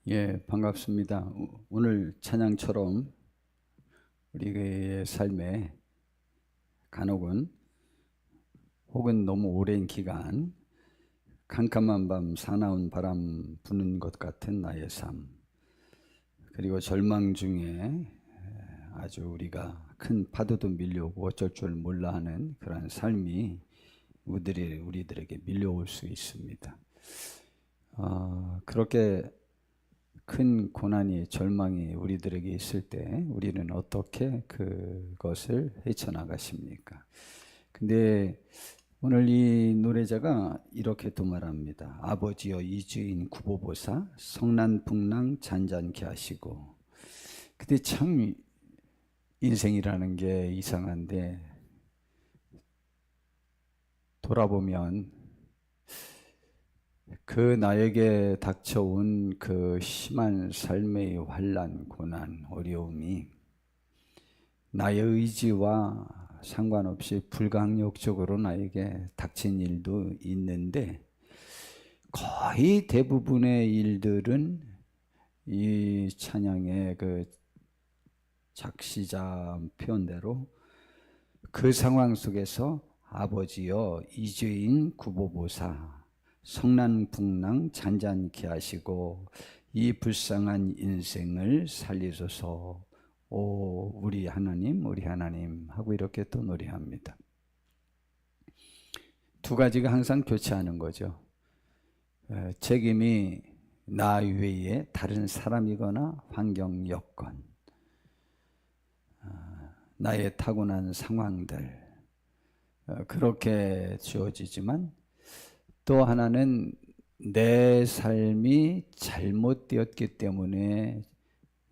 예, 반갑습니다. 오늘 찬양처럼 우리의 삶에 간혹은 혹은 너무 오랜 기간 캄캄한 밤 사나운 바람 부는 것 같은 나의 삶, 그리고 절망 중에 아주 우리가 큰 파도도 밀려오고 어쩔 줄 몰라 하는 그런 삶이 우리들에게 밀려올 수 있습니다. 그렇게 큰 고난이, 절망이 우리들에게 있을 때 우리는 어떻게 그것을 헤쳐나가십니까? 근데 오늘 이 노래자가 이렇게 또 말합니다. 아버지여 이주인 구보보사 성난풍랑 잔잔케 하시고. 근데 참 인생이라는 게 이상한데 돌아보면 그 나에게 닥쳐온 그 심한 삶의 환난, 고난, 어려움이 나의 의지와 상관없이 불강력적으로 나에게 닥친 일도 있는데 거의 대부분의 일들은 이 찬양의 그 작시자 표현대로 그 상황 속에서 아버지여 이주인 구보보사 성난풍랑 잔잔케 하시고 이 불쌍한 인생을 살리소서 오 우리 하나님 하고 이렇게 또 노래합니다. 두 가지가 항상 교차하는 거죠. 책임이 나 외에 다른 사람이거나 환경 여건, 나의 타고난 상황들, 그렇게 주어지지만 또 하나는 내 삶이 잘못되었기 때문에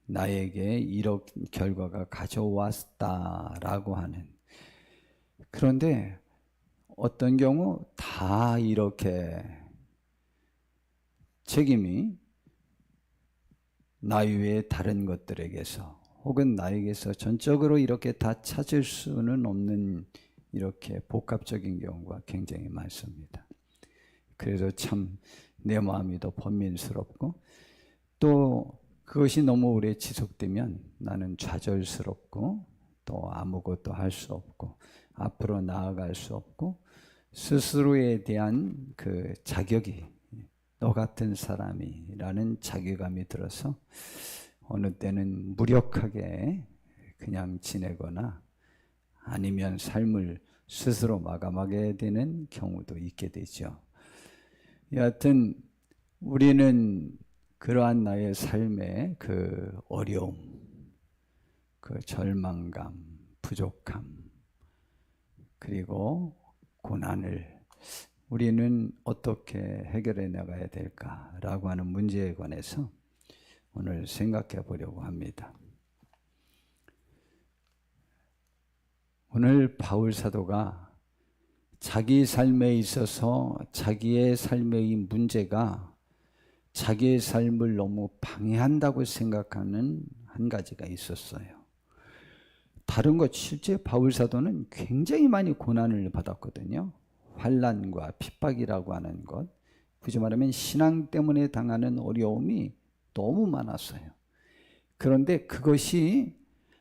나에게 이런 결과가 가져왔다라고 하는. 그런데 어떤 경우 다 이렇게 책임이 나 외에 다른 것들에게서 혹은 나에게서 전적으로 이렇게 다 찾을 수는 없는 이렇게 복합적인 경우가 굉장히 많습니다. 그래서 참 내 마음이 더 번민스럽고 또 그것이 너무 오래 지속되면 나는 좌절스럽고 또 아무것도 할 수 없고 앞으로 나아갈 수 없고 스스로에 대한 그 자격이 너 같은 사람이라는 자괴감이 들어서 어느 때는 무력하게 그냥 지내거나 아니면 삶을 스스로 마감하게 되는 경우도 있게 되죠. 여하튼 우리는 그러한 나의 삶의 그 어려움, 그 절망감, 부족함, 그리고 고난을 우리는 어떻게 해결해 나가야 될까라고 하는 문제에 관해서 오늘 생각해 보려고 합니다. 오늘 바울 사도가 자기 삶에 있어서 자기의 삶의 문제가 자기의 삶을 너무 방해한다고 생각하는 한 가지가 있었어요. 다른 것, 실제 바울 사도는 굉장히 많이 고난을 받았거든요. 환난과 핍박이라고 하는 것, 굳이 말하면 신앙 때문에 당하는 어려움이 너무 많았어요. 그런데 그것이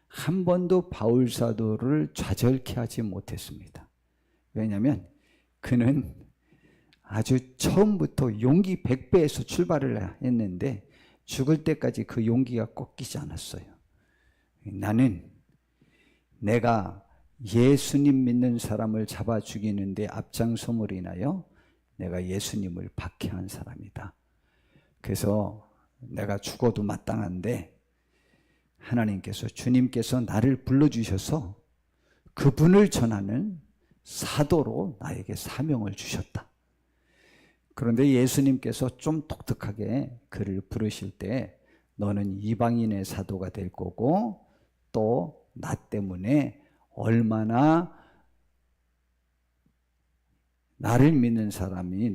한 번도 바울 사도를 좌절케 하지 못했습니다. 왜냐하면 그는 아주 처음부터 용기 100배에서 출발을 했는데 죽을 때까지 그 용기가 꺾이지 않았어요. 나는 내가 예수님 믿는 사람을 잡아 죽이는데 앞장섬으로 인하여 내가 예수님을 박해한 사람이다. 그래서 내가 죽어도 마땅한데 하나님께서, 주님께서 나를 불러주셔서 그분을 전하는 사도로 나에게 사명을 주셨다. 그런데 예수님께서 좀 독특하게 그를 부르실 때 너는 이방인의 사도가 될 거고 또 나 때문에 얼마나 나를 믿는 사람이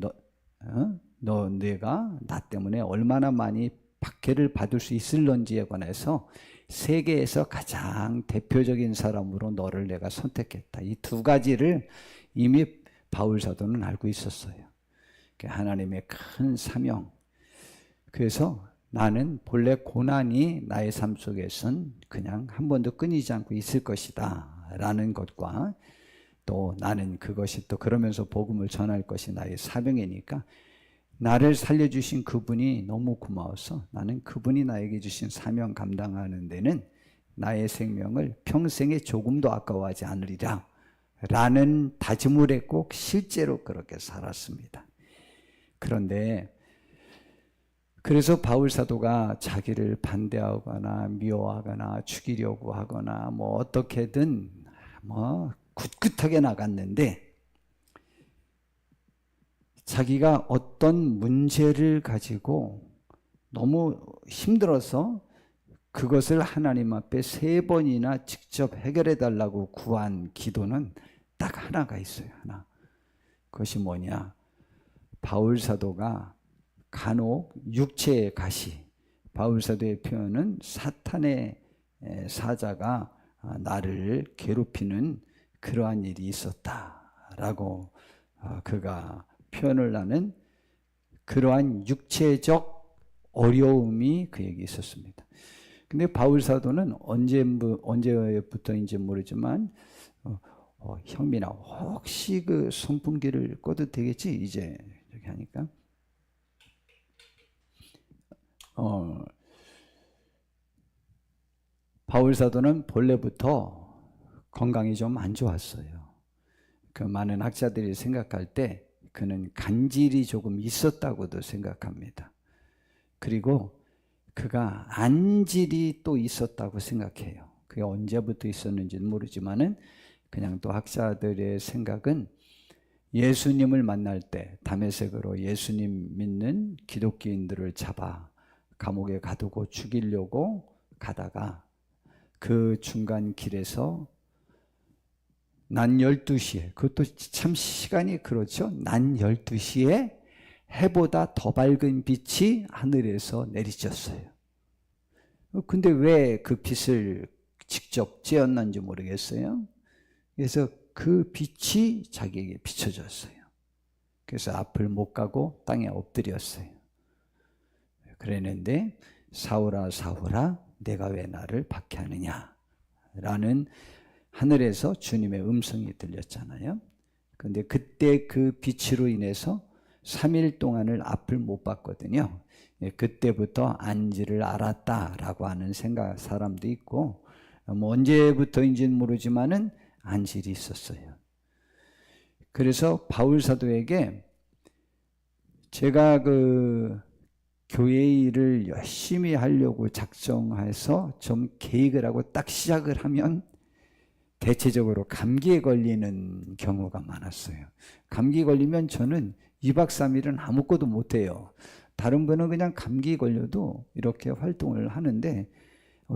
내가 나 때문에 얼마나 많이 박해를 받을 수 있을런지에 관해서 세계에서 가장 대표적인 사람으로 너를 내가 선택했다. 이 두 가지를 이미 바울 사도는 알고 있었어요. 하나님의 큰 사명. 그래서 나는 본래 고난이 나의 삶 속에선 그냥 한 번도 끊이지 않고 있을 것이다 라는 것과, 또 나는 그것이 또 그러면서 복음을 전할 것이 나의 사명이니까 나를 살려주신 그분이 너무 고마워서 나는 그분이 나에게 주신 사명 감당하는 데는 나의 생명을 평생에 조금도 아까워하지 않으리라 라는 다짐을 했고 실제로 그렇게 살았습니다. 그런데 그래서 바울 사도가 자기를 반대하거나 미워하거나 죽이려고 하거나 뭐 어떻게든 뭐 굳굳하게 나갔는데, 자기가 어떤 문제를 가지고 너무 힘들어서 그것을 하나님 앞에 3번이나 직접 해결해 달라고 구한 기도는 딱 하나가 있어요. 하나. 그것이 뭐냐? 바울 사도가 간혹 육체의 가시, 바울 사도의 표현은 사탄의 사자가 나를 괴롭히는 그러한 일이 있었다라고 그가 표현을 하는 그러한 육체적 어려움이 그에게 있었습니다. 근데 바울 사도는 언제부터인지 모르지만 형민아, 혹시 그 선풍기를 꺼도 되겠지? 이제 이렇게 하니까 바울 사도는 본래부터 건강이 좀 안 좋았어요. 그 많은 학자들이 생각할 때 그는 간질이 조금 있었다고도 생각합니다. 그리고 그가 안질이 또 있었다고 생각해요. 그게 언제부터 있었는지는 모르지만은 그냥 또 학자들의 생각은 예수님을 만날 때 다메섹으로 예수님 믿는 기독교인들을 잡아 감옥에 가두고 죽이려고 가다가 그 중간 길에서 낮 12시에, 그것도 참 시간이 그렇죠. 낮 12시에 해보다 더 밝은 빛이 하늘에서 내리쳤어요. 근데 왜 그 빛을 직접 쬐었는지 모르겠어요. 그래서 그 빛이 자기에게 비춰졌어요. 그래서 앞을 못 가고 땅에 엎드렸어요. 그랬는데 사울아 사울아 내가 왜 나를 박해하느냐 라는 하늘에서 주님의 음성이 들렸잖아요. 그런데 그때 그 빛으로 인해서 3일 동안을 앞을 못 봤거든요. 그때부터 안지를 알았다라고 하는 사람도 있고, 뭐 언제부터인지는 모르지만은 안질이 있었어요. 그래서 바울 사도에게 제가 그 교회 일을 열심히 하려고 작정해서 좀 계획을 하고 딱 시작을 하면 대체적으로 감기에 걸리는 경우가 많았어요. 감기 걸리면 저는 2박 3일은 아무것도 못해요. 다른 분은 그냥 감기 걸려도 이렇게 활동을 하는데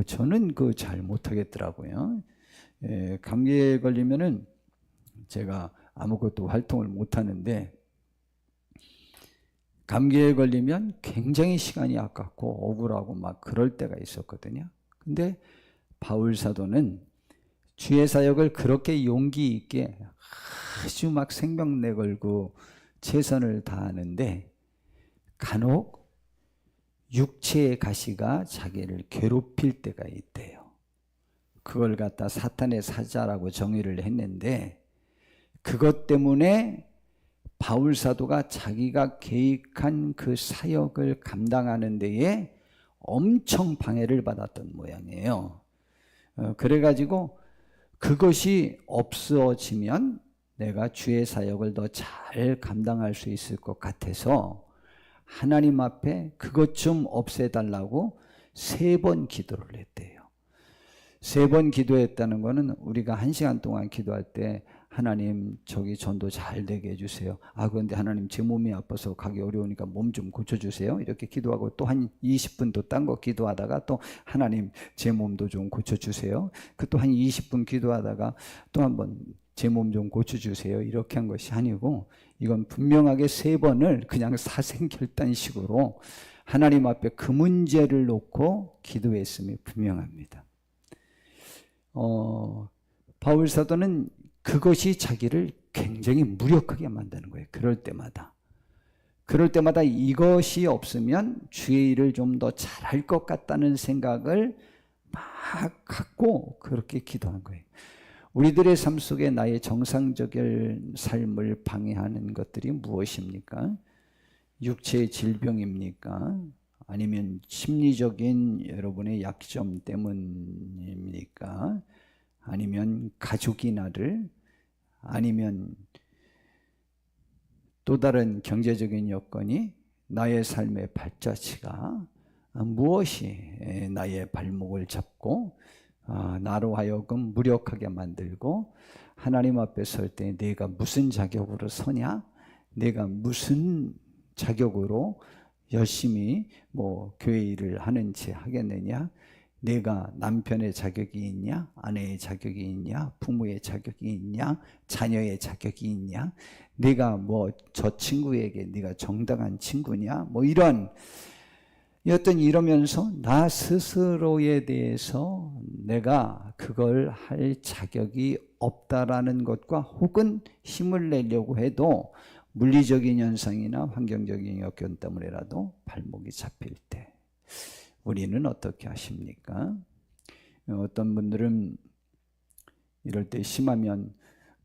저는 그 잘 못하겠더라고요. 감기에 걸리면은 제가 아무것도 활동을 못하는데, 감기에 걸리면 굉장히 시간이 아깝고 억울하고 막 그럴 때가 있었거든요. 근데 바울 사도는 주의 사역을 그렇게 용기 있게 아주 막 생명 내걸고 최선을 다하는데 간혹 육체의 가시가 자기를 괴롭힐 때가 있대요. 그걸 갖다 사탄의 사자라고 정의를 했는데, 그것 때문에 바울 사도가 자기가 계획한 그 사역을 감당하는 데에 엄청 방해를 받았던 모양이에요. 그래가지고 그것이 없어지면 내가 주의 사역을 더 잘 감당할 수 있을 것 같아서 하나님 앞에 그것 좀 없애달라고 3번 기도를 했대요. 3번 기도했다는 것은 우리가 1시간 동안 기도할 때 하나님 저기 전도 잘 되게 해주세요. 그런데 하나님 제 몸이 아파서 가기 어려우니까 몸 좀 고쳐주세요. 이렇게 기도하고 또 한 20분 또 딴 거 기도하다가 또 하나님 제 몸도 좀 고쳐주세요. 그 또 한 20분 기도하다가 또 한번 제 몸 좀 고쳐주세요. 이렇게 한 것이 아니고 이건 분명하게 3번을 그냥 사생결단식으로 하나님 앞에 그 문제를 놓고 기도했음이 분명합니다. 바울 사도는 그것이 자기를 굉장히 무력하게 만드는 거예요. 그럴 때마다. 그럴 때마다 이것이 없으면 주의 일을 좀 더 잘할 것 같다는 생각을 막 갖고 그렇게 기도한 거예요. 우리들의 삶 속에 나의 정상적인 삶을 방해하는 것들이 무엇입니까? 육체의 질병입니까? 아니면 심리적인 여러분의 약점 때문입니까? 아니면 가족이 나를, 아니면 또 다른 경제적인 여건이 나의 삶의 발자취가 무엇이 나의 발목을 잡고 나로 하여금 무력하게 만들고 하나님 앞에 설 때 내가 무슨 자격으로 서냐? 내가 무슨 자격으로 열심히 교회 일을 하는지 하겠느냐? 내가 남편의 자격이 있냐? 아내의 자격이 있냐? 부모의 자격이 있냐? 자녀의 자격이 있냐? 내가 저 친구에게 네가 정당한 친구냐? 이러면서 나 스스로에 대해서 내가 그걸 할 자격이 없다라는 것과 혹은 힘을 내려고 해도 물리적인 현상이나 환경적인 여건 때문에라도 발목이 잡힐 때 우리는 어떻게 하십니까? 어떤 분들은 이럴 때 심하면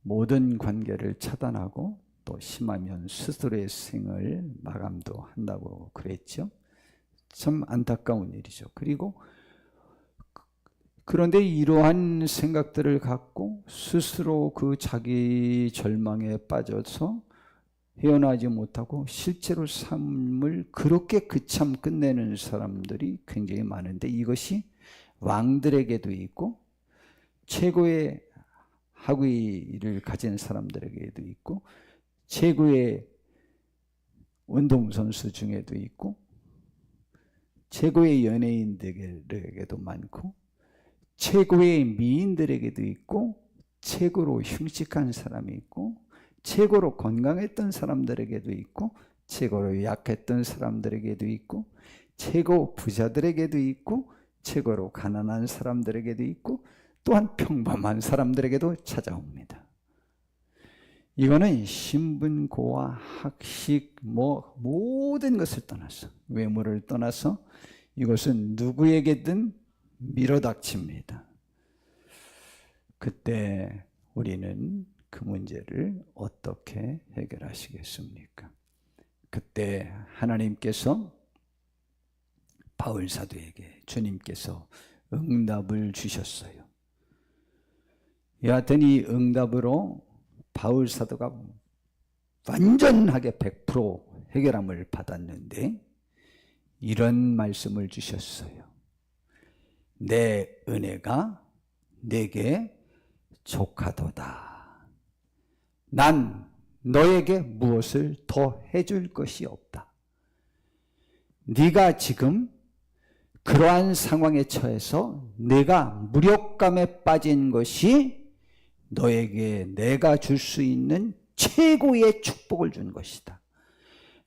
모든 관계를 차단하고 또 심하면 스스로의 생을 마감도 한다고 그랬죠. 참 안타까운 일이죠. 그런데 이러한 생각들을 갖고 스스로 그 자기 절망에 빠져서 헤어나지 못하고 실제로 삶을 그렇게 그참 끝내는 사람들이 굉장히 많은데 이것이 왕들에게도 있고 최고의 학위를 가진 사람들에게도 있고 최고의 운동선수 중에도 있고 최고의 연예인들에게도 많고 최고의 미인들에게도 있고 최고로 흉측한 사람이 있고 최고로 건강했던 사람들에게도 있고 최고로 약했던 사람들에게도 있고 최고 부자들에게도 있고 최고로 가난한 사람들에게도 있고 또한 평범한 사람들에게도 찾아옵니다. 이거는 신분고와 학식 모든 것을 떠나서 외모를 떠나서 이것은 누구에게든 밀어닥칩니다. 그때 우리는 그 문제를 어떻게 해결하시겠습니까? 그때 하나님께서 바울 사도에게 주님께서 응답을 주셨어요. 여하튼 이 응답으로 바울 사도가 완전하게 100% 해결함을 받았는데 이런 말씀을 주셨어요. 내 은혜가 내게 족하도다. 난 너에게 무엇을 더 해줄 것이 없다. 네가 지금 그러한 상황에 처해서 내가 무력감에 빠진 것이 너에게 내가 줄 수 있는 최고의 축복을 준 것이다.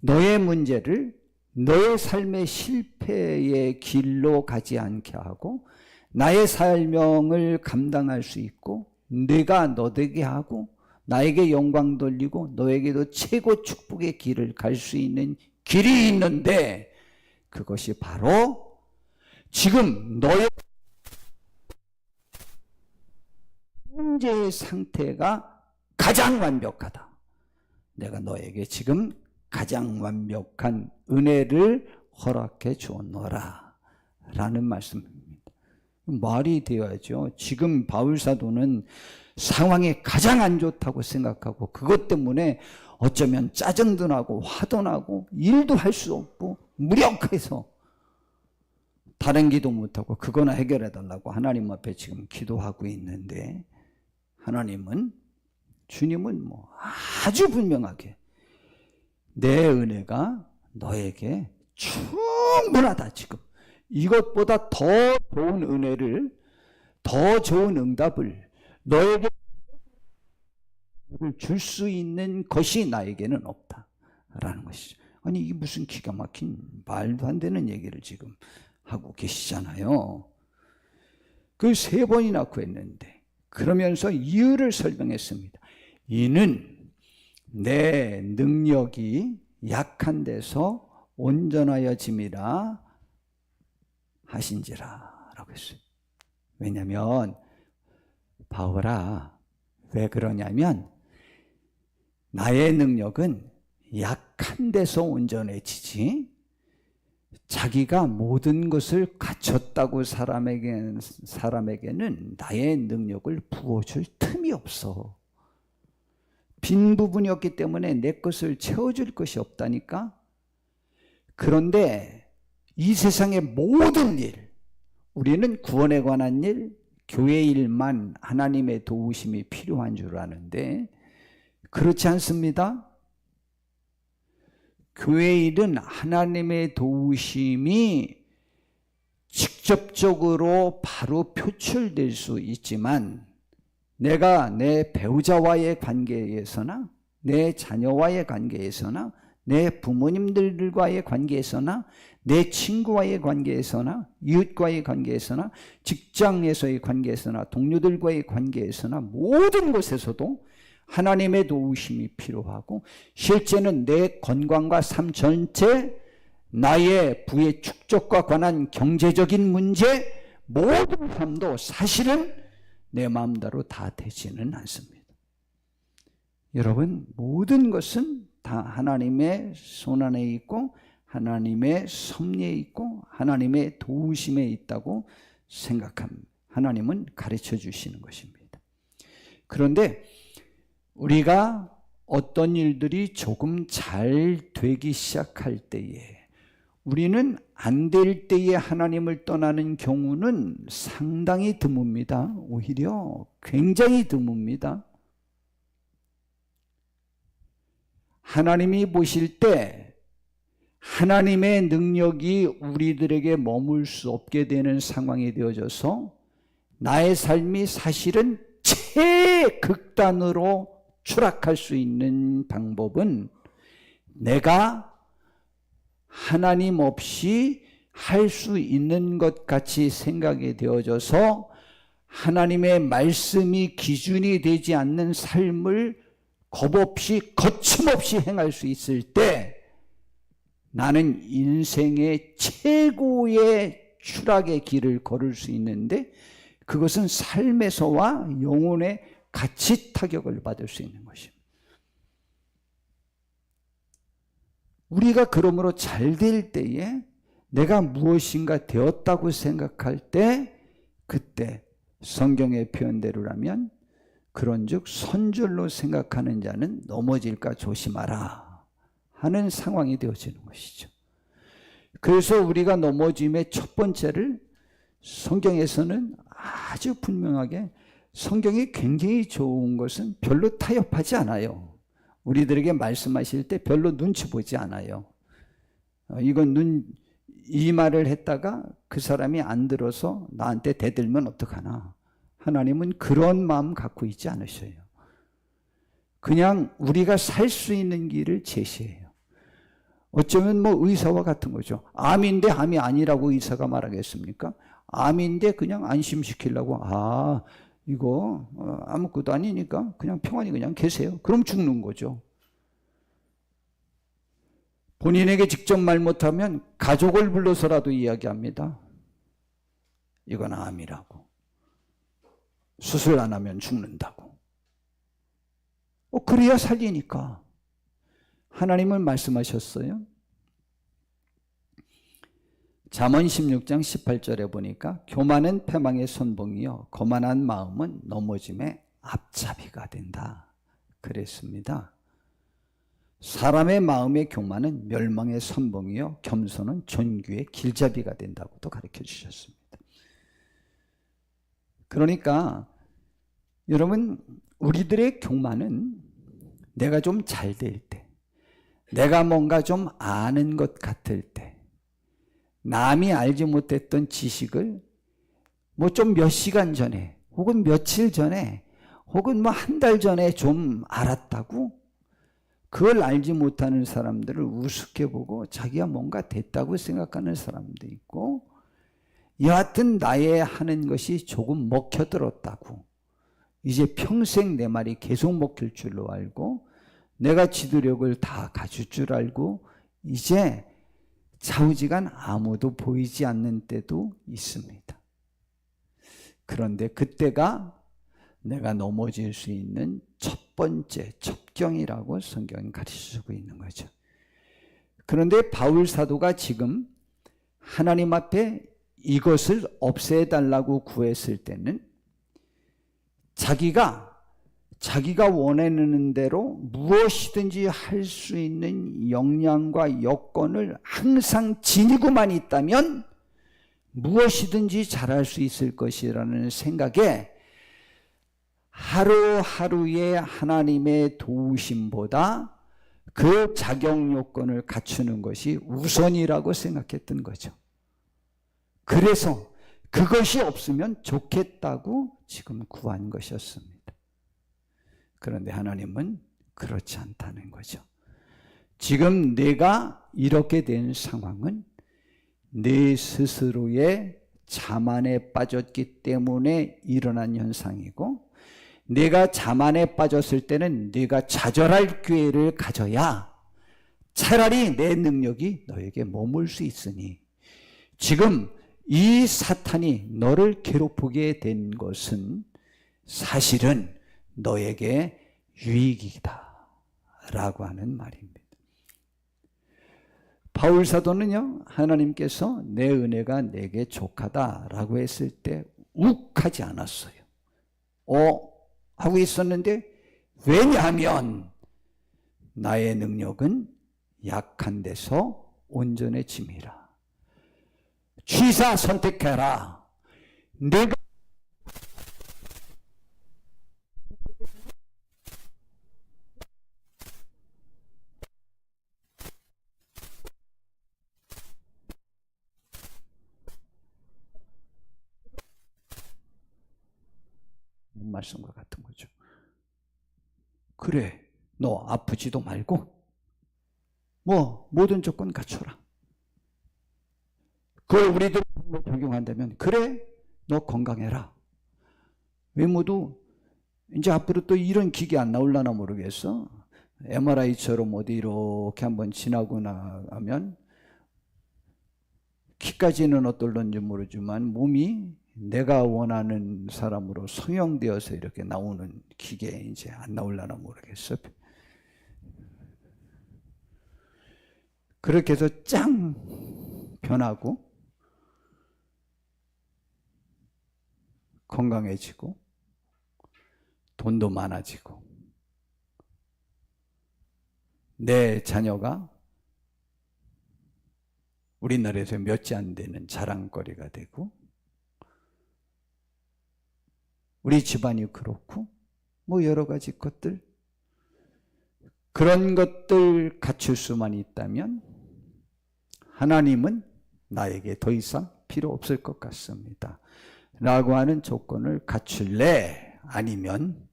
너의 문제를 너의 삶의 실패의 길로 가지 않게 하고 나의 사명을 감당할 수 있고 내가 너되게 하고 나에게 영광 돌리고 너에게도 최고 축복의 길을 갈 수 있는 길이 있는데 그것이 바로 지금 너의 현재의 상태가 가장 완벽하다. 내가 너에게 지금 가장 완벽한 은혜를 허락해 주었노라 라는 말씀입니다. 말이 되어야죠. 지금 바울 사도는 상황이 가장 안 좋다고 생각하고 그것 때문에 어쩌면 짜증도 나고 화도 나고 일도 할 수 없고 무력해서 다른 기도 못하고 그거나 해결해 달라고 하나님 앞에 지금 기도하고 있는데 주님은 아주 분명하게 내 은혜가 너에게 충분하다. 지금 이것보다 더 좋은 은혜를, 더 좋은 응답을 너에게 줄 수 있는 것이 나에게는 없다라는 것이죠. 아니 이게 무슨 기가 막힌 말도 안 되는 얘기를 지금 하고 계시잖아요. 그 3번이나 구했는데 그러면서 이유를 설명했습니다. 이는 내 능력이 약한 데서 온전하여짐이라 하신지라 라고 했어요. 왜냐하면 바울아, 왜 그러냐면 나의 능력은 약한 데서 온전해지지, 자기가 모든 것을 갖췄다고 사람에게는 나의 능력을 부어줄 틈이 없어. 빈 부분이 없기 때문에 내 것을 채워줄 것이 없다니까. 그런데 이 세상의 모든 일, 우리는 구원에 관한 일, 교회 일만 하나님의 도우심이 필요한 줄 아는데 그렇지 않습니다. 교회 일은 하나님의 도우심이 직접적으로 바로 표출될 수 있지만 내가 내 배우자와의 관계에서나 내 자녀와의 관계에서나 내 부모님들과의 관계에서나 내 친구와의 관계에서나 이웃과의 관계에서나 직장에서의 관계에서나 동료들과의 관계에서나 모든 곳에서도 하나님의 도우심이 필요하고, 실제는 내 건강과 삶 전체, 나의 부의 축적과 관한 경제적인 문제, 모든 삶도 사실은 내 마음대로 다 되지는 않습니다. 여러분, 모든 것은 다 하나님의 손안에 있고 하나님의 섭리에 있고 하나님의 도우심에 있다고 생각합니다. 하나님은 가르쳐 주시는 것입니다. 그런데 우리가 어떤 일들이 조금 잘 되기 시작할 때에, 우리는 안 될 때에 하나님을 떠나는 경우는 상당히 드뭅니다. 오히려 굉장히 드뭅니다. 하나님이 보실 때 하나님의 능력이 우리들에게 머물 수 없게 되는 상황이 되어져서 나의 삶이 사실은 최극단으로 추락할 수 있는 방법은 내가 하나님 없이 할 수 있는 것 같이 생각이 되어져서 하나님의 말씀이 기준이 되지 않는 삶을 겁없이 거침없이 행할 수 있을 때 나는 인생의 최고의 추락의 길을 걸을 수 있는데, 그것은 삶에서와 영혼의 같이 타격을 받을 수 있는 것입니다. 우리가 그러므로 잘 될 때에 내가 무엇인가 되었다고 생각할 때, 그때 성경의 표현대로라면 그런즉 선줄로 생각하는 자는 넘어질까 조심하라 하는 상황이 되어지는 것이죠. 그래서 우리가 넘어짐의 첫 번째를 성경에서는 아주 분명하게, 성경이 굉장히 좋은 것은 별로 타협하지 않아요. 우리들에게 말씀하실 때 별로 눈치 보지 않아요. 이 말을 했다가 그 사람이 안 들어서 나한테 대들면 어떡하나. 하나님은 그런 마음 갖고 있지 않으셔요. 그냥 우리가 살 수 있는 길을 제시해요. 어쩌면 의사와 같은 거죠. 암인데 암이 아니라고 의사가 말하겠습니까? 암인데 그냥 안심시키려고, 이거 아무것도 아니니까 그냥 평안히 그냥 계세요. 그럼 죽는 거죠. 본인에게 직접 말 못하면 가족을 불러서라도 이야기합니다. 이건 암이라고. 수술 안 하면 죽는다고. 그래야 살리니까. 하나님은 말씀하셨어요. 잠언 16장 18절에 보니까 교만은 패망의 선봉이요 거만한 마음은 넘어짐의 앞잡이가 된다 그랬습니다. 사람의 마음의 교만은 멸망의 선봉이요 겸손은 존귀의 길잡이가 된다고도 가르쳐 주셨습니다. 그러니까 여러분, 우리들의 교만은 내가 좀 잘 될 때, 내가 뭔가 좀 아는 것 같을 때, 남이 알지 못했던 지식을 좀 몇 시간 전에 혹은 며칠 전에 혹은 한 달 전에 좀 알았다고 그걸 알지 못하는 사람들을 우습게 보고 자기가 뭔가 됐다고 생각하는 사람도 있고, 여하튼 나의 하는 것이 조금 먹혀들었다고 이제 평생 내 말이 계속 먹힐 줄로 알고 내가 지도력을 다 가질 줄 알고 이제 좌우지간 아무도 보이지 않는 때도 있습니다. 그런데 그때가 내가 넘어질 수 있는 첫 번째 첩경이라고 성경은 가르쳐주고 있는 거죠. 그런데 바울 사도가 지금 하나님 앞에 이것을 없애달라고 구했을 때는 자기가 원하는 대로 무엇이든지 할 수 있는 역량과 여건을 항상 지니고만 있다면 무엇이든지 잘할 수 있을 것이라는 생각에 하루하루의 하나님의 도우심보다 그 자격 요건을 갖추는 것이 우선이라고 생각했던 거죠. 그래서 그것이 없으면 좋겠다고 지금 구한 것이었습니다. 그런데 하나님은 그렇지 않다는 거죠. 지금 내가 이렇게 된 상황은 내 스스로의 자만에 빠졌기 때문에 일어난 현상이고, 내가 자만에 빠졌을 때는 네가 좌절할 기회를 가져야 차라리 내 능력이 너에게 머물 수 있으니, 지금 이 사탄이 너를 괴롭히게 된 것은 사실은 너에게 유익이다 라고 하는 말입니다. 바울 사도는요, 하나님께서 내 은혜가 내게 족하다 라고 했을 때 욱하지 않았어요. 하고 있었는데, 왜냐하면 나의 능력은 약한 데서 온전해짐이라. 취사 선택해라. 내가 말씀과 같은 거죠. 그래, 너 아프지도 말고 모든 조건 갖춰라. 그걸 우리도 적용한다면, 그래, 너 건강해라. 외모도 이제 앞으로 또 이런 기계 안 나올라나 모르겠어. MRI처럼 어디 이렇게 한번 지나고 나면 키까지는 어떨런지 모르지만 몸이 내가 원하는 사람으로 성형되어서 이렇게 나오는 기계 이제 안 나올라나 모르겠어. 그렇게 해서 짱 변하고 건강해지고 돈도 많아지고 내 자녀가 우리나라에서 몇지 안 되는 자랑거리가 되고, 우리 집안이 그렇고 여러 가지 것들, 그런 것들 갖출 수만 있다면 하나님은 나에게 더 이상 필요 없을 것 같습니다 라고 하는 조건을 갖출래? 아니면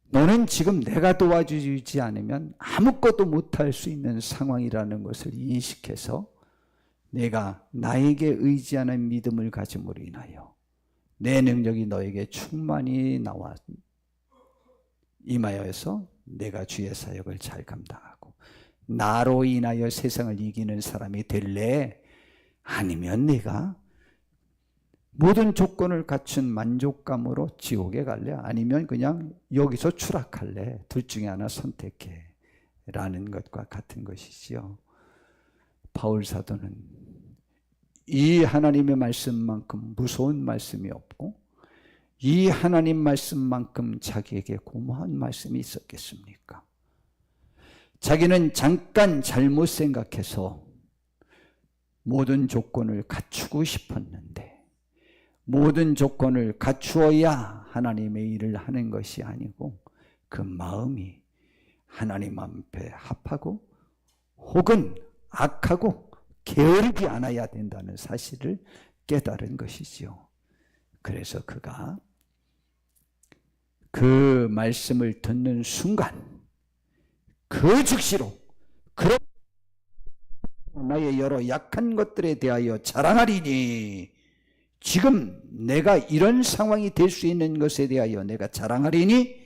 너는 지금 내가 도와주지 않으면 아무것도 못할 수 있는 상황이라는 것을 인식해서 내가 나에게 의지하는 믿음을 가짐으로 인하여 내 능력이 너에게 충만히 나와 임하여서 내가 주의 사역을 잘 감당하고 나로 인하여 세상을 이기는 사람이 될래? 아니면 내가 모든 조건을 갖춘 만족감으로 지옥에 갈래? 아니면 그냥 여기서 추락할래? 둘 중에 하나 선택해 라는 것과 같은 것이지요. 바울 사도는 이 하나님의 말씀만큼 무서운 말씀이 없고, 이 하나님 말씀만큼 자기에게 고마운 말씀이 있었겠습니까? 자기는 잠깐 잘못 생각해서 모든 조건을 갖추고 싶었는데, 모든 조건을 갖추어야 하나님의 일을 하는 것이 아니고 그 마음이 하나님 앞에 합하고 혹은 악하고 게으르지 않아야 된다는 사실을 깨달은 것이지요. 그래서 그가 그 말씀을 듣는 순간 그 즉시로 그런 나의 여러 약한 것들에 대하여 자랑하리니, 지금 내가 이런 상황이 될 수 있는 것에 대하여 내가 자랑하리니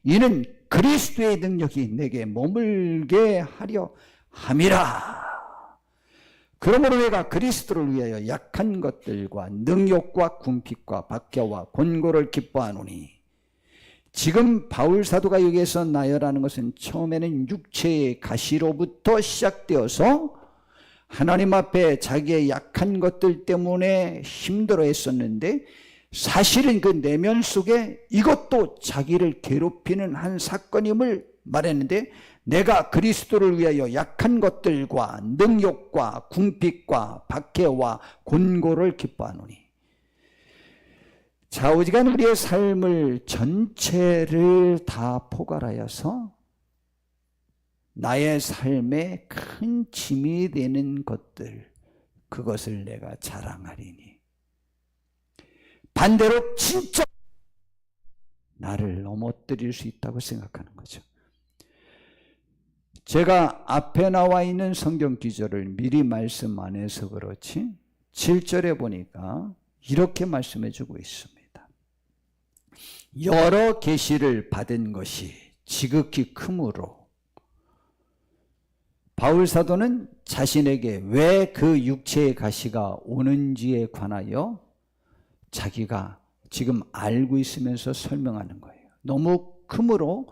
이는 그리스도의 능력이 내게 머물게 하려 함이라. 그러므로 내가 그리스도를 위하여 약한 것들과 능욕과 궁핍과 박해와 곤고를 기뻐하노니. 지금 바울 사도가 여기에서 나열하는 것은 처음에는 육체의 가시로부터 시작되어서 하나님 앞에 자기의 약한 것들 때문에 힘들어 했었는데, 사실은 그 내면 속에 이것도 자기를 괴롭히는 한 사건임을 말했는데, 내가 그리스도를 위하여 약한 것들과 능욕과 궁핍과 박해와 곤고를 기뻐하노니. 좌우지간 우리의 삶을 전체를 다 포괄하여서 나의 삶에 큰 짐이 되는 것들, 그것을 내가 자랑하리니. 반대로 진짜 나를 넘어뜨릴 수 있다고 생각하는 거죠. 제가 앞에 나와 있는 성경 기절을 미리 말씀 안 해서 그렇지 7절에 보니까 이렇게 말씀해 주고 있습니다. 여러 계시를 받은 것이 지극히 크므로. 바울 사도는 자신에게 왜 그 육체의 가시가 오는지에 관하여 자기가 지금 알고 있으면서 설명하는 거예요. 너무 크므로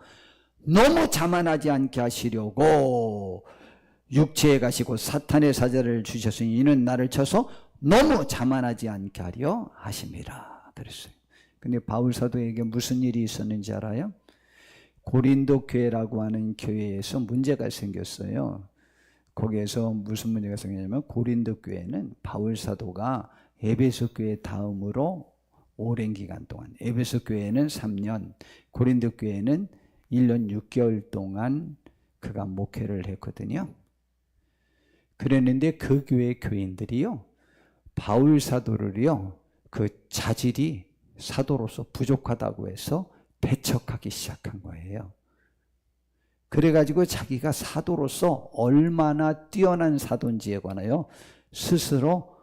너무 자만하지 않게 하시려고 육체에 가시고 사탄의 사자를 주셨으니 이는 나를 쳐서 너무 자만하지 않게 하려 하심이라 그랬어요. 근데 바울 사도에게 무슨 일이 있었는지 알아요? 고린도 교회라고 하는 교회에서 문제가 생겼어요. 거기에서 무슨 문제가 생겼냐면, 고린도 교회는 바울 사도가 에베소 교회 다음으로 오랜 기간 동안, 에베소 교회는 3년, 고린도 교회는 1년 6개월 동안 그가 목회를 했거든요. 그랬는데 그 교회 교인들이요, 바울 사도를요, 그 자질이 사도로서 부족하다고 해서 배척하기 시작한 거예요. 그래가지고 자기가 사도로서 얼마나 뛰어난 사도인지에 관하여 스스로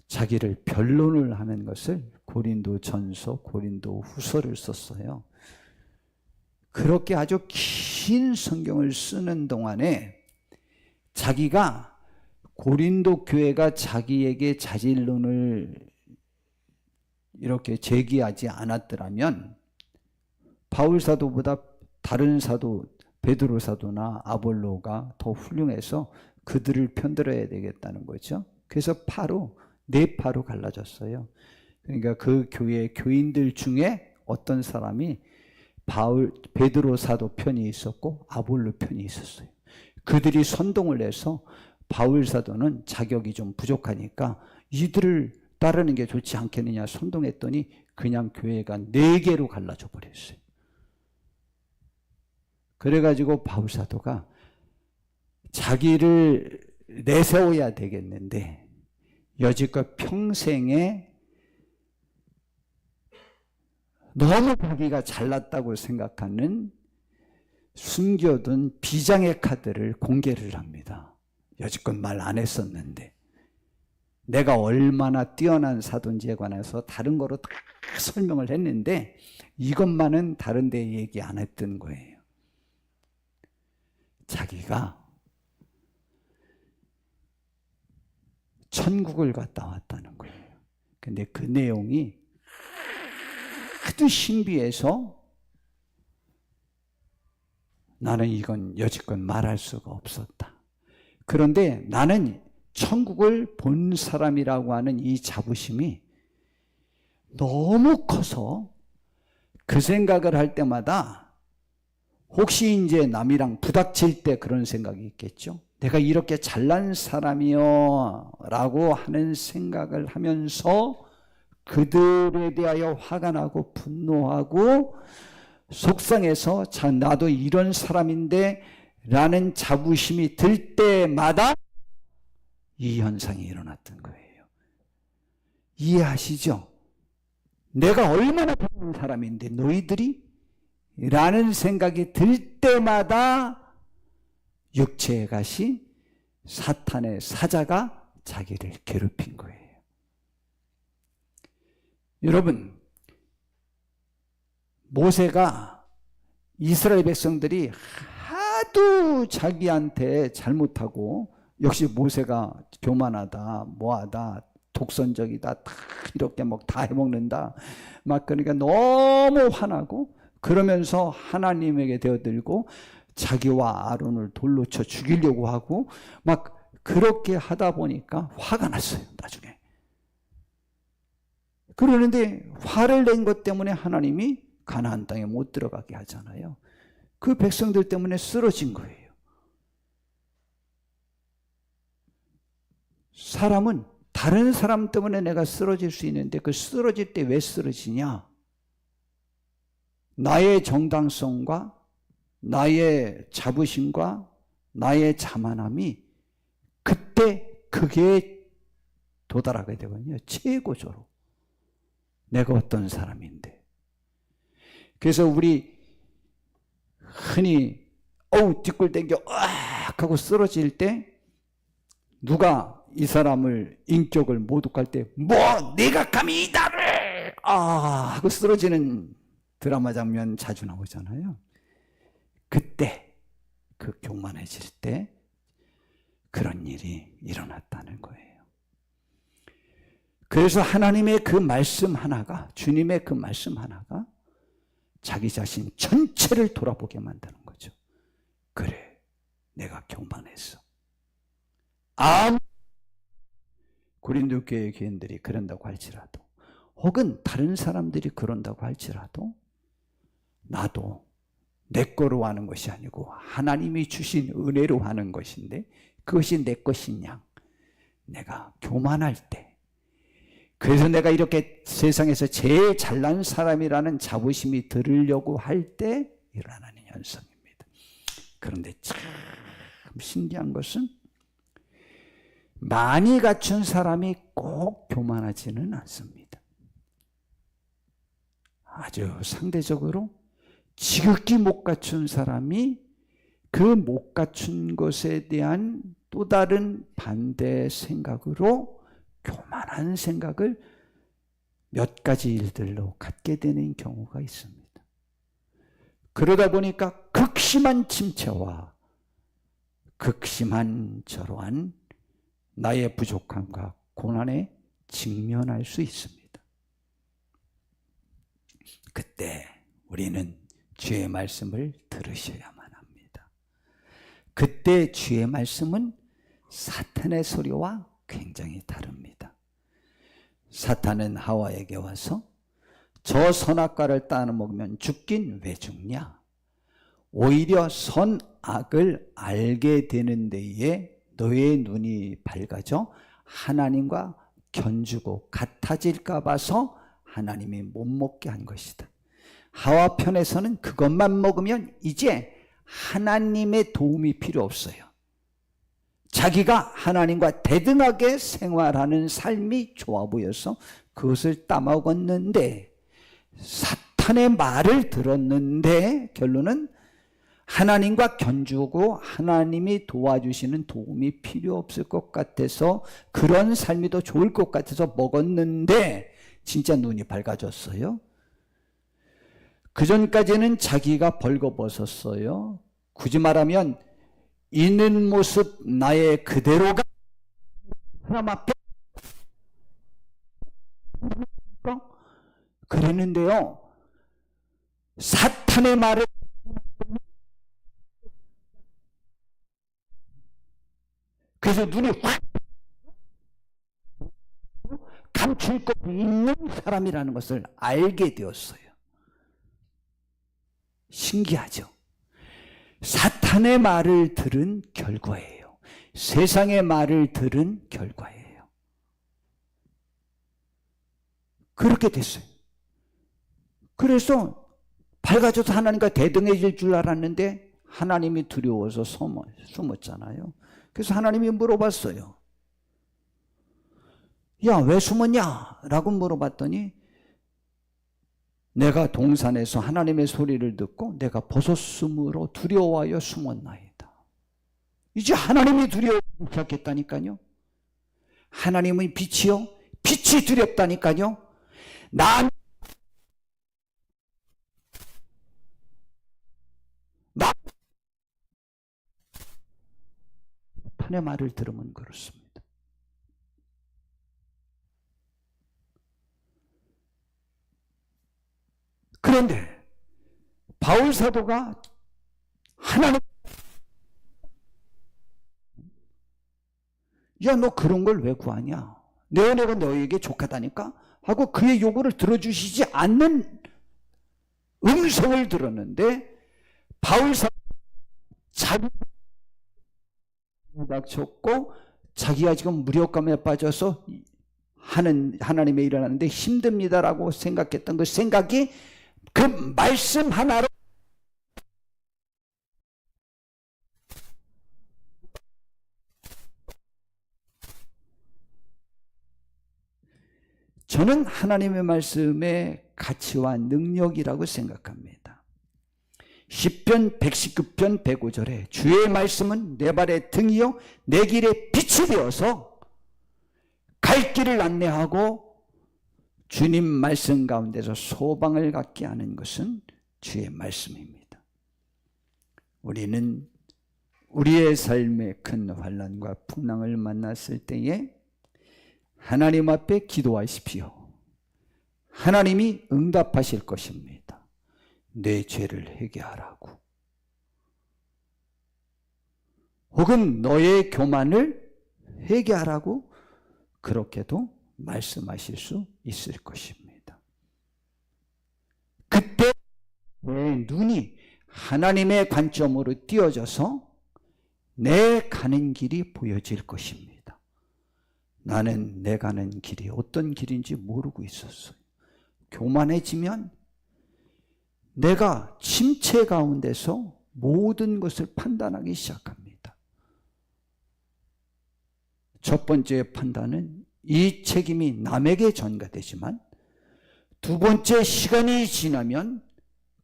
자기를 변론을 하는 것을 고린도 전서, 고린도 후서를 썼어요. 그렇게 아주 긴 성경을 쓰는 동안에 자기가 고린도 교회가 자기에게 자질론을 이렇게 제기하지 않았더라면 바울 사도보다 다른 사도, 베드로 사도나 아볼로가 더 훌륭해서 그들을 편들어야 되겠다는 거죠. 그래서 네 파로 갈라졌어요. 그러니까 그 교회 교인들 중에 어떤 사람이 베드로 사도 편이 있었고 아볼로 편이 있었어요. 그들이 선동을 해서 바울 사도는 자격이 좀 부족하니까 이들을 따르는 게 좋지 않겠느냐 선동했더니 그냥 교회가 4개로 갈라져 버렸어요. 그래가지고 바울 사도가 자기를 내세워야 되겠는데 여지껏 평생에 너무 자기가 잘났다고 생각하는 숨겨둔 비장의 카드를 공개를 합니다. 여지껏 말 안 했었는데 내가 얼마나 뛰어난 사도인지에 관해서 다른 거로 다 설명을 했는데 이것만은 다른 데 얘기 안 했던 거예요. 자기가 천국을 갔다 왔다는 거예요. 근데 그 내용이 하도 신비해서 나는 이건 여지껏 말할 수가 없었다. 그런데 나는 천국을 본 사람이라고 하는 이 자부심이 너무 커서 그 생각을 할 때마다 혹시 이제 남이랑 부닥칠 때 그런 생각이 있겠죠. 내가 이렇게 잘난 사람이요 라고 하는 생각을 하면서 그들에 대하여 화가 나고 분노하고 속상해서 나도 이런 사람인데 라는 자부심이 들 때마다 이 현상이 일어났던 거예요. 이해하시죠? 내가 얼마나 잘난 사람인데 너희들이? 라는 생각이 들 때마다 육체의 가시, 사탄의 사자가 자기를 괴롭힌 거예요. 여러분, 모세가 이스라엘 백성들이 하도 자기한테 잘못하고 역시 모세가 교만하다, 뭐하다, 독선적이다, 다 이렇게 막 다 해먹는다. 막 그러니까 너무 화나고 그러면서 하나님에게 대어들고 자기와 아론을 돌로 쳐 죽이려고 하고 막 그렇게 하다 보니까 화가 났어요, 나중에. 그러는데 화를 낸 것 때문에 하나님이 가나안 땅에 못 들어가게 하잖아요. 그 백성들 때문에 쓰러진 거예요. 사람은 다른 사람 때문에 내가 쓰러질 수 있는데 그 쓰러질 때 왜 쓰러지냐? 나의 정당성과 나의 자부심과 나의 자만함이 그때 그게 도달하게 되거든요. 최고조로. 내가 어떤 사람인데. 그래서 우리 흔히 뒷골 땡겨 으악 하고 쓰러질 때 누가 이 사람을 인격을 모독할 때 뭐 네가 감히 이 나를 하고 쓰러지는 드라마 장면 자주 나오잖아요. 그때 그 교만해질 때 그런 일이 일어났다는 거예요. 그래서 하나님의 그 말씀 하나가, 주님의 그 말씀 하나가 자기 자신 전체를 돌아보게 만드는 거죠. 그래, 내가 교만했어. 고린도 교회 교인들이 그런다고 할지라도, 혹은 다른 사람들이 그런다고 할지라도 나도 내 거로 하는 것이 아니고 하나님이 주신 은혜로 하는 것인데 그것이 내 것인 양 내가 교만할 때, 그래서 내가 이렇게 세상에서 제일 잘난 사람이라는 자부심이 들으려고 할 때 일어나는 현상입니다. 그런데 참 신기한 것은 많이 갖춘 사람이 꼭 교만하지는 않습니다. 아주 상대적으로 지극히 못 갖춘 사람이 그 못 갖춘 것에 대한 또 다른 반대 생각으로 교만한 생각을 몇 가지 일들로 갖게 되는 경우가 있습니다. 그러다 보니까 극심한 침체와 극심한 저러한 나의 부족함과 고난에 직면할 수 있습니다. 그때 우리는 주의 말씀을 들으셔야만 합니다. 그때 주의 말씀은 사탄의 소리와 굉장히 다릅니다. 사탄은 하와에게 와서 저 선악과를 따먹으면 죽긴 왜 죽냐? 오히려 선악을 알게 되는 데에 너의 눈이 밝아져 하나님과 견주고 같아질까 봐서 하나님이 못 먹게 한 것이다. 하와 편에서는 그것만 먹으면 이제 하나님의 도움이 필요 없어요. 자기가 하나님과 대등하게 생활하는 삶이 좋아 보여서 그것을 따먹었는데 사탄의 말을 들었는데 결론은 하나님과 견주고 하나님이 도와주시는 도움이 필요 없을 것 같아서 그런 삶이 더 좋을 것 같아서 먹었는데 진짜 눈이 밝아졌어요. 그전까지는 자기가 벌거벗었어요. 굳이 말하면 있는 모습 나의 그대로가 사람 앞에 그랬는데요. 사탄의 말을 그래서 눈이 확 감출 것 있는 사람이라는 것을 알게 되었어요. 신기하죠? 사탄의 말을 들은 결과예요. 세상의 말을 들은 결과예요. 그렇게 됐어요. 그래서 밝아져서 하나님과 대등해질 줄 알았는데 하나님이 두려워서 숨었잖아요. 그래서 하나님이 물어봤어요. 야, 왜 숨었냐? 라고 물어봤더니 내가 동산에서 하나님의 소리를 듣고 내가 벗었으므로 두려워하여 숨었나이다. 이제 하나님이 두려워하기 시작했다니까요. 하나님의 빛이요? 빛이 두렵다니까요. 난 남편의 말을 들으면 그렇습니다. 그런데 바울 사도가 하나님, 야, 너 그런 걸 왜 구하냐? 내 은혜가 너에게 족하다니까? 하고 그의 요구를 들어주시지 않는 음성을 들었는데, 바울 사도가 자기가 닥쳤고 자기가 지금 무력감에 빠져서 하는 하나님의 일을 하는데 힘듭니다라고 생각했던 그 생각이 그 말씀 하나로 저는 하나님의 말씀의 가치와 능력이라고 생각합니다. 시편 119편 105절에 주의 말씀은 내 발의 등이요 내 길의 빛이 되어서 갈 길을 안내하고 주님 말씀 가운데서 소망을 갖게 하는 것은 주의 말씀입니다. 우리는 우리의 삶의 큰 환난과 풍랑을 만났을 때에 하나님 앞에 기도하십시오. 하나님이 응답하실 것입니다. 내 죄를 회개하라고. 혹은 너의 교만을 회개하라고 그렇게도 말씀하실 수 있을 것입니다. 그때 내 눈이 하나님의 관점으로 띄어져서 내 가는 길이 보여질 것입니다. 나는 내 가는 길이 어떤 길인지 모르고 있었어요. 교만해지면 내가 침체 가운데서 모든 것을 판단하기 시작합니다. 첫 번째 판단은 이 책임이 남에게 전가되지만 두 번째 시간이 지나면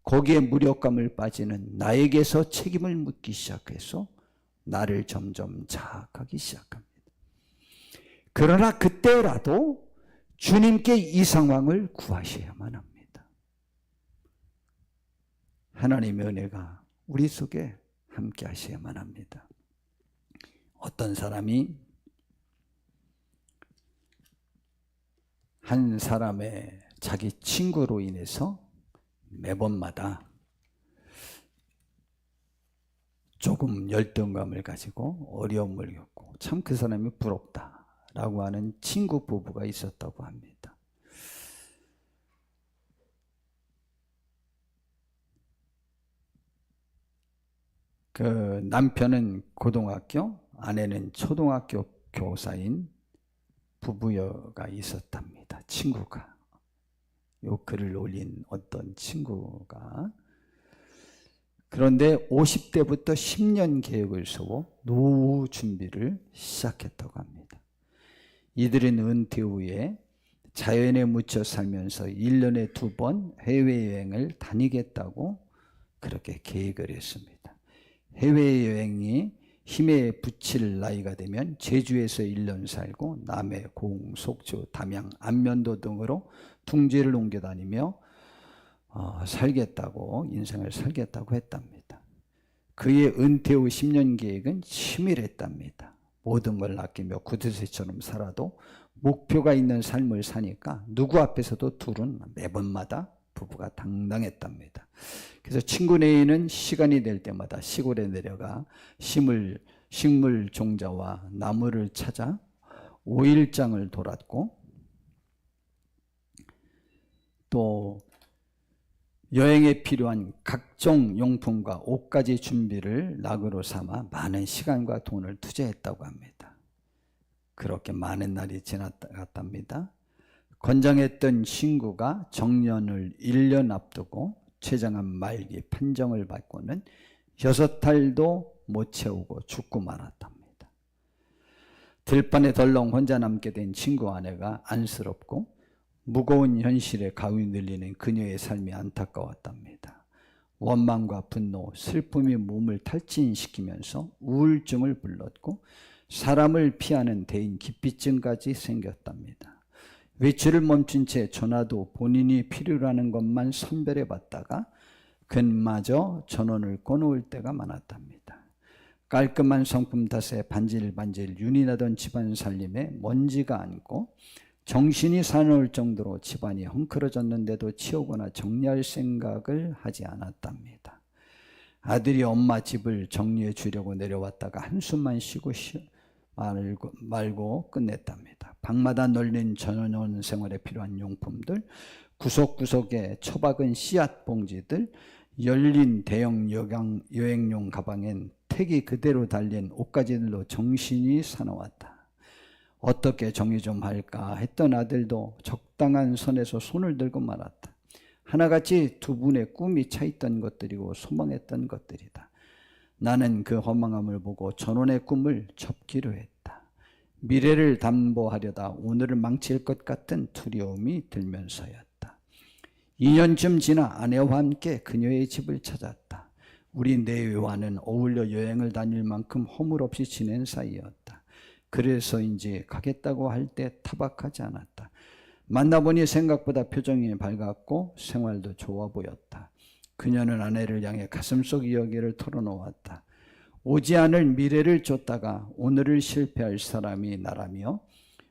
거기에 무력감을 빠지는 나에게서 책임을 묻기 시작해서 나를 점점 자학하기 시작합니다. 그러나 그때라도 주님께 이 상황을 구하셔야만 합니다. 하나님의 은혜가 우리 속에 함께 하셔야만 합니다. 어떤 사람이 한 사람의 자기 친구로 인해서 매번마다 조금 열등감을 가지고 어려움을 겪고 참 그 사람이 부럽다라고 하는 친구 부부가 있었다고 합니다. 그 남편은 고등학교, 아내는 초등학교 교사인 부부가 있었답니다. 친구가. 요 글을 올린 어떤 친구가. 그런데 50대부터 10년 계획을 세워 노후 준비를 시작했다고 합니다. 이들은 은퇴 후에 자연에 묻혀 살면서 1년에 2번 해외여행을 다니겠다고 그렇게 계획을 했습니다. 해외여행이 힘에 부칠 나이가 되면 제주에서 1년 살고 남해, 고흥, 속초, 담양, 안면도 등으로 둥지를 옮겨 다니며 살겠다고, 인생을 살겠다고 했답니다. 그의 은퇴 후 10년 계획은 치밀했답니다. 모든 걸 아끼며 구두쇠처럼 살아도 목표가 있는 삶을 사니까 누구 앞에서도 둘은 매번마다 부부가 당당했답니다. 그래서 친구 네이는 시간이 될 때마다 시골에 내려가 식물 종자와 나무를 찾아 5일장을 돌았고 또 여행에 필요한 각종 용품과 옷까지 준비를 낙으로 삼아 많은 시간과 돈을 투자했다고 합니다. 그렇게 많은 날이 지나갔답니다. 건장했던 친구가 정년을 1년 앞두고 췌장암 말기 판정을 받고는 6달도 못 채우고 죽고 말았답니다. 들판에 덜렁 혼자 남게 된 친구 아내가 안쓰럽고 무거운 현실에 가위 눌리는 그녀의 삶이 안타까웠답니다. 원망과 분노, 슬픔이 몸을 탈진시키면서 우울증을 불렀고 사람을 피하는 대인 기피증까지 생겼답니다. 외출을 멈춘 채 전화도 본인이 필요로 하는 것만 선별해 봤다가 그마저 전원을 꺼놓을 때가 많았답니다. 깔끔한 성품 탓에 반질반질 윤이 나던 집안 살림에 먼지가 앉고 정신이 사나울 정도로 집안이 헝클어졌는데도 치우거나 정리할 생각을 하지 않았답니다. 아들이 엄마 집을 정리해 주려고 내려왔다가 한숨만 쉬고 말고 끝냈답니다. 방마다 널린 전원 생활에 필요한 용품들, 구석구석에 처박은 씨앗 봉지들, 열린 대형 여행용 가방엔 택이 그대로 달린 옷가지들로 정신이 사나웠다. 어떻게 정리 좀 할까 했던 아들도 적당한 선에서 손을 들고 말았다. 하나같이 두 분의 꿈이 차 있던 것들이고 소망했던 것들이다. 나는 그 허망함을 보고 전원의 꿈을 접기로 했다. 미래를 담보하려다 오늘을 망칠 것 같은 두려움이 들면서였다. 2년쯤 지나 아내와 함께 그녀의 집을 찾았다. 우리 내외와는 어울려 여행을 다닐 만큼 허물 없이 지낸 사이였다. 그래서인지 가겠다고 할 때 타박하지 않았다. 만나보니 생각보다 표정이 밝았고 생활도 좋아 보였다. 그녀는 아내를 향해 가슴속 이야기를 털어놓았다. 오지 않을 미래를 쫓다가 오늘을 실패할 사람이 나라며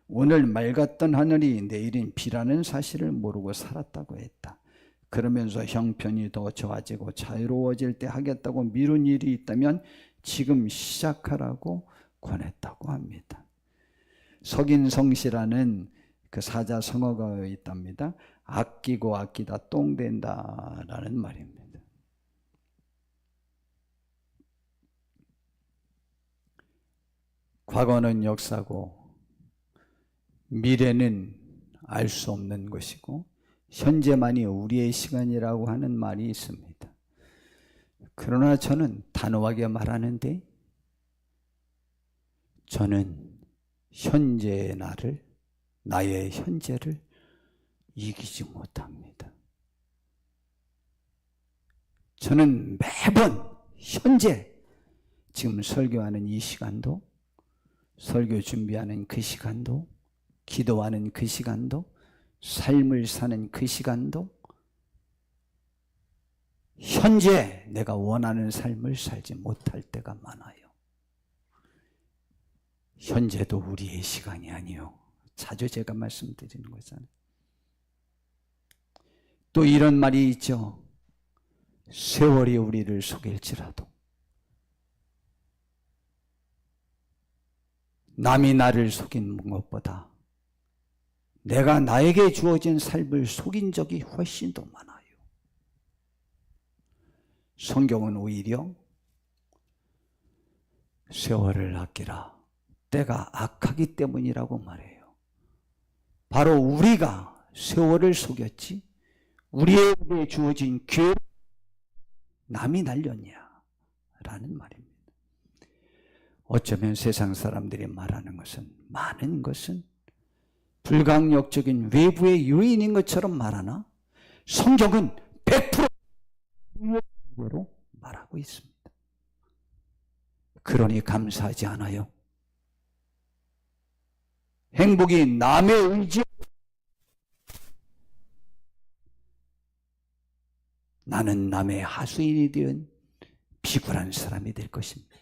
오늘 맑았던 하늘이 내일인 비라는 사실을 모르고 살았다고 했다. 그러면서 형편이 더 좋아지고 자유로워질 때 하겠다고 미룬 일이 있다면 지금 시작하라고 권했다고 합니다. 석인성시라는 그 사자성어가 있답니다. 아끼고 아끼다 똥된다라는 말입니다. 과거는 역사고 미래는 알 수 없는 것이고 현재만이 우리의 시간이라고 하는 말이 있습니다. 그러나 저는 단호하게 말하는데 저는 현재의 나의 현재를 이기지 못합니다. 저는 매번 현재, 지금 설교하는 이 시간도, 설교 준비하는 그 시간도, 기도하는 그 시간도, 삶을 사는 그 시간도 현재 내가 원하는 삶을 살지 못할 때가 많아요. 현재도 우리의 시간이 아니요. 자주 제가 말씀드리는 거잖아요. 또 이런 말이 있죠. 세월이 우리를 속일지라도 남이 나를 속인 것보다 내가 나에게 주어진 삶을 속인 적이 훨씬 더 많아요. 성경은 오히려 세월을 아끼라. 때가 악하기 때문이라고 말해요. 바로 우리가 세월을 속였지 우리에게 주어진 기회 남이 날렸냐라는 말입니다. 어쩌면 세상 사람들이 말하는 것은 많은 것은 불강력적인 외부의 요인인 것처럼 말하나 성경은 100%로 말하고 있습니다. 그러니 감사하지 않아요? 행복이 남의 의지, 나는 남의 하수인이 되은 비굴한 사람이 될 것입니다.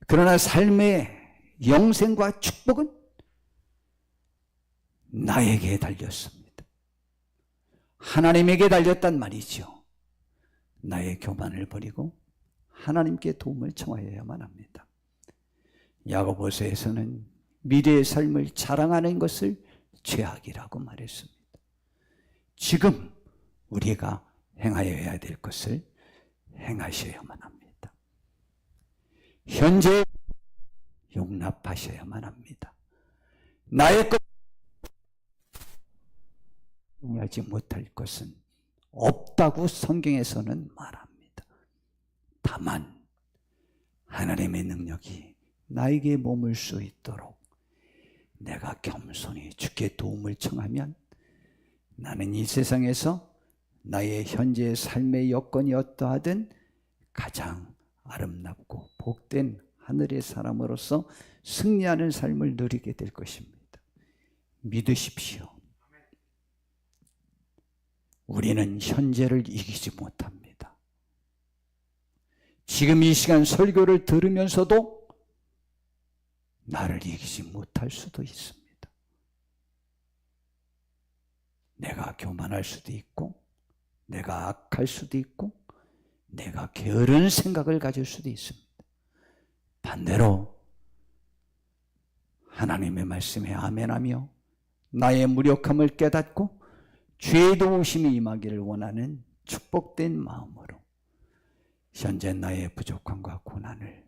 그러나 삶의 영생과 축복은 나에게 달렸습니다. 하나님에게 달렸단 말이죠. 나의 교만을 버리고 하나님께 도움을 청하여야만 합니다. 야고보서에서는 미래의 삶을 자랑하는 것을 죄악이라고 말했습니다. 지금 우리가 행하여야 될 것을 행하셔야만 합니다. 현재 용납하셔야만 합니다. 나의 것 하지 못할 것은 없다고 성경에서는 말합니다. 다만 하나님의 능력이 나에게 머물 수 있도록 내가 겸손히 주께 도움을 청하면 나는 이 세상에서 나의 현재의 삶의 여건이 어떠하든 가장 아름답고 복된 하늘의 사람으로서 승리하는 삶을 누리게 될 것입니다. 믿으십시오. 우리는 현재를 이기지 못합니다. 지금 이 시간 설교를 들으면서도 나를 이기지 못할 수도 있습니다. 내가 교만할 수도 있고, 내가 악할 수도 있고, 내가 게으른 생각을 가질 수도 있습니다. 반대로 하나님의 말씀에 아멘하며 나의 무력함을 깨닫고 주의 도우심이 임하기를 원하는 축복된 마음으로 현재 나의 부족함과 고난을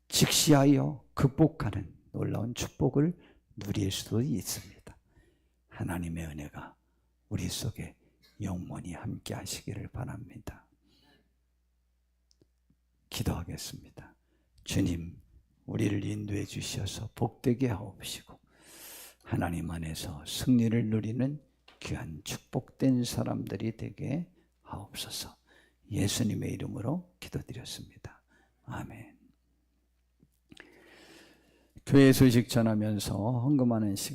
직시하여 극복하는 놀라운 축복을 누릴 수도 있습니다. 하나님의 은혜가 우리 속에 영원히 함께 하시기를 바랍니다. 기도하겠습니다. 주님, 우리를 인도해 주셔서 복되게 하옵시고 하나님 안에서 승리를 누리는 귀한 축복된 사람들이 되게 하옵소서. 예수님의 이름으로 기도드렸습니다. 아멘. 교회 소식 전하면서 헌금하는 시간